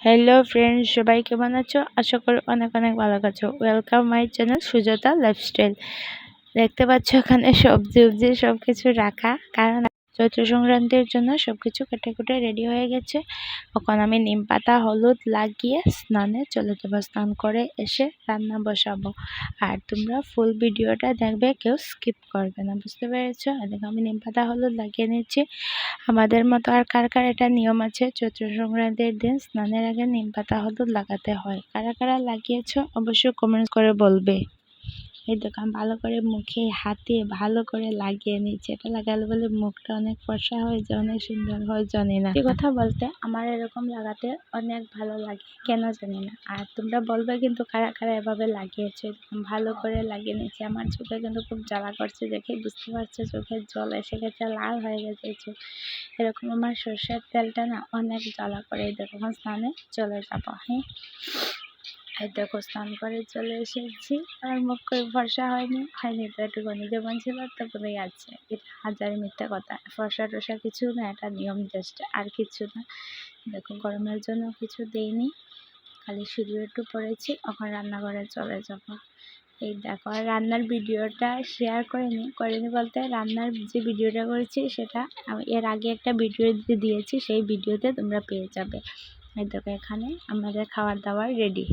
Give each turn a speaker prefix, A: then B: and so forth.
A: Hello friends, সবাই কেমন আছো? আশা করি অনেক অনেক ভালো আছো। Welcome my channel Sujata lifestyle. দেখতে পাচ্ছ এখানে সবজি সব কিছু রাখা, কারণ চৈত্র সংক্রান্তির জন্য সবকিছু কেটে কুটে রেডি হয়ে গেছে। এখন আমি নিম পাতা হলুদ লাগিয়ে স্নানে চলে যাবো। স্নান করে এসে রান্না বসাবো। আর তোমরা ফুল ভিডিওটা দেখবে, কেউ স্কিপ করবে না, বুঝতে পেরেছো? এদিকে আমি নিম পাতা হলুদ লাগিয়ে নিচ্ছি। আমাদের মতো আর কার কার এটা নিয়ম আছে, চৈত্র সংক্রান্তির দিন স্নানের আগে নিম পাতা হলুদ লাগাতে হয়? কারা কারা লাগিয়েছো অবশ্যই কমেন্ট করে বলবে। এই দেখো আমি ভালো করে মুখে হাতে ভালো করে লাগিয়ে নিচ্ছি। এটা লাগালে বলে মুখটা অনেক ফর্সা হয়ে যায়, অনেক সুন্দর হয়, জানি না। এই কথা বলতে আমার এরকম লাগাতে অনেক ভালো লাগে, কেন জানি না। আর তোমরা বলবে কিন্তু কারা কারা এভাবে লাগিয়েছো। ভালো করে লাগিয়ে নিচ্ছি। আমার চোখে কিন্তু খুব জ্বালা করছে, দেখে বুঝতে পারছো চোখের জল এসে গেছে, লাল হয়ে গেছে চোখ। এরকম আমার সর্ষের তেলটা না অনেক জ্বালা করে। এই দেখো স্নানে চলে যাবো। হ্যাঁ, এই দেখো স্নান করে চলে এসেছি। আর মুখ করে ফর্সা হয়নি তো একটুখানি যেমন ছিল তেমনই আছে। এটা হাজার মিথ্যা কথা, ফর্সা টর্সা কিছু না, এটা নিয়ম জাস্ট, আর কিছু না। দেখো গরমের জন্য কিছু দেইনি, খালি শুধু একটু পরেছি। এখন রান্নাঘরে চলে যাব। এই দেখো, আর রান্নার ভিডিওটা শেয়ার করিনি বলতে রান্নার যে ভিডিওটা করেছি সেটা আমি এর আগে একটা ভিডিও দিয়েছি, সেই ভিডিওতে তোমরা পেয়ে যাবে। এই দেখো এখানে আমাদের খাবার দাবার রেডি।